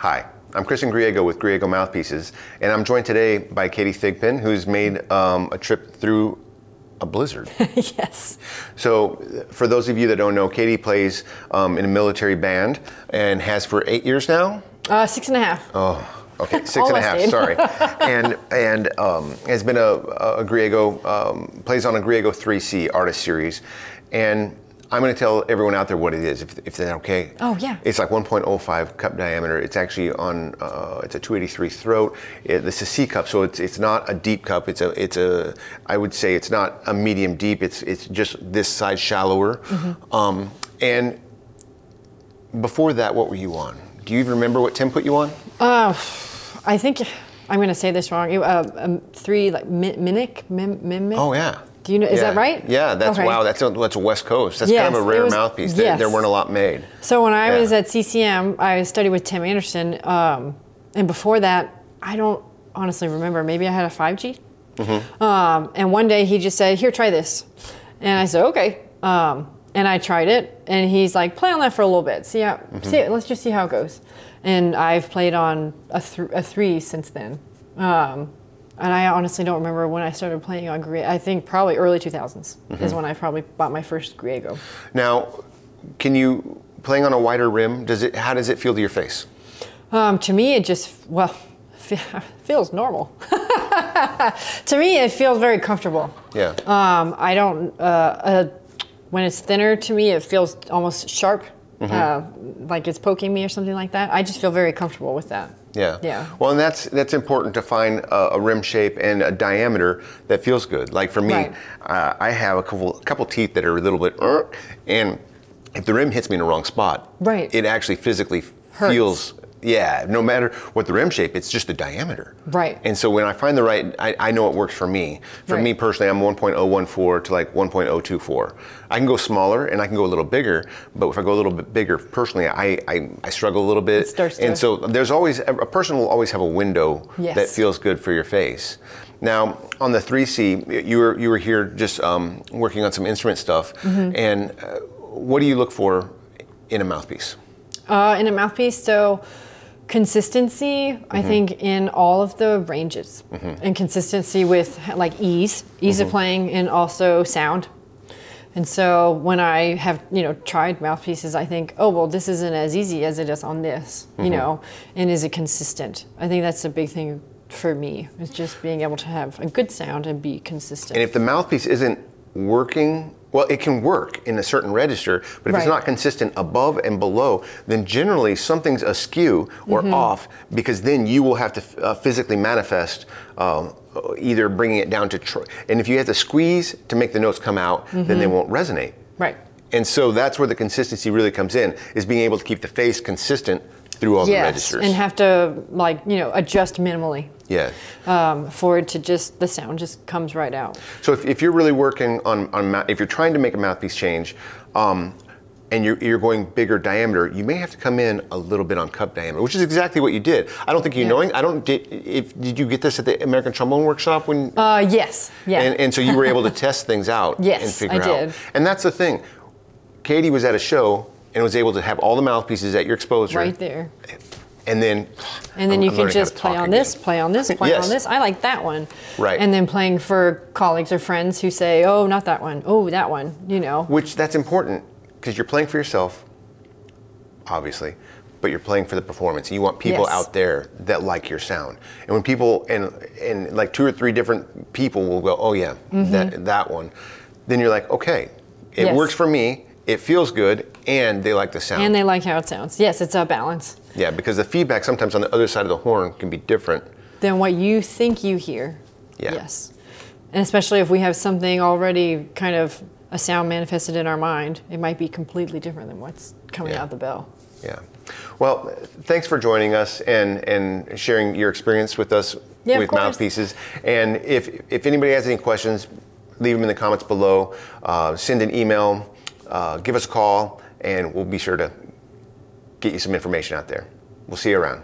Hi, I'm Chris and Griego with Griego Mouthpieces, and I'm joined today by Katie Thigpen, who's made a trip through a blizzard. Yes. So, for those of you that don't know, Katie plays in a military band and has for 8 years now? 6.5. Oh, okay, 6.5, sorry. and has been a Griego, plays on a Griego 3C artist series. And I'm going to tell everyone out there what it is, if they're okay. Oh, yeah. It's like 1.05 cup diameter. It's actually on, it's a 283 throat. This is C cup, so it's not a deep cup. I would say it's not a medium deep. It's just this side shallower. Mm-hmm. And before that, what were you on? Do you even remember what Tim put you on? I think I'm going to say this wrong. Mimic. Oh yeah. Do you know? Is that right? Yeah, that's okay. Wow. That's a West Coast. That's kind of a rare mouthpiece. Yes. There weren't a lot made. So when I was at CCM, I studied with Tim Anderson, and before that, I don't honestly remember. Maybe I had a 5G. Mm-hmm. And one day he just said, "Here, try this," and I said, "Okay." And I tried it, and he's like, "Play on that for a little bit. See how? Mm-hmm. Let's just see how it goes." And I've played on a 3 since then. And I honestly don't remember when I started playing on Griego. I think probably early 2000s is when I probably bought my first Griego. Now, playing on a wider rim, how does it feel to your face? To me, it just, feels normal. To me, it feels very comfortable. Yeah. I don't, when it's thinner, to me, it feels almost sharp, like it's poking me or something like that. I just feel very comfortable with that. Yeah. Yeah. Well, and that's important to find a rim shape and a diameter that feels good. Like for me, right. I have a couple teeth that are a little bit, and if the rim hits me in the wrong spot, right. it actually physically feels. Yeah, no matter what the rim shape, it's just the diameter. Right. And so when I find the right, I know it works for me. For me personally, I'm 1.014 to like 1.024. I can go smaller and I can go a little bigger, but if I go a little bit bigger, personally, I struggle a little bit. And so there's always, a person will always have a window that feels good for your face. Now, on the 3C, you were here just working on some instrument stuff, and what do you look for in a mouthpiece? In a mouthpiece, so consistency, I think, in all of the ranges, and consistency with like ease of playing, and also sound. And so when I have tried mouthpieces, I think, oh well, this isn't as easy as it is on this, and is it consistent? I think that's a big thing for me, is just being able to have a good sound and be consistent. And if the mouthpiece isn't working, well, it can work in a certain register, but if it's not consistent above and below, then generally something's askew or off, because then you will have to physically manifest either bringing it down to, and if you have to squeeze to make the notes come out, then they won't resonate. Right. And so that's where the consistency really comes in, is being able to keep the face consistent through all the registers. And have to adjust minimally. Yeah. For it to the sound just comes right out. So if you're really working if you're trying to make a mouthpiece change, and you're going bigger diameter, you may have to come in a little bit on cup diameter, which is exactly what you did. I don't think did you get this at the American Trombone Workshop when? Yes. Yeah. And so you were able to test things out. Yes, and figure I did. out. And that's the thing. Katie was at a show and was able to have all the mouthpieces at your exposure. Right there. And then you can just play on this, play on this, play on this. I like that one. Right. And then playing for colleagues or friends who say, oh, not that one. Oh, that one, Which that's important, because you're playing for yourself, obviously, but you're playing for the performance. You want people out there that like your sound. And when people, and like 2 or 3 different people will go, oh yeah, that one. Then you're like, okay, it works for me. It feels good, and they like the sound. And they like how it sounds. Yes, it's a balance. Yeah, because the feedback sometimes on the other side of the horn can be different than what you think you hear. Yeah. Yes. And especially if we have something already kind of a sound manifested in our mind, it might be completely different than what's coming out the bell. Yeah. Well, thanks for joining us and sharing your experience with us with Mouthpieces. And if anybody has any questions, leave them in the comments below. Send an email. Give us a call, and we'll be sure to get you some information out there. We'll see you around.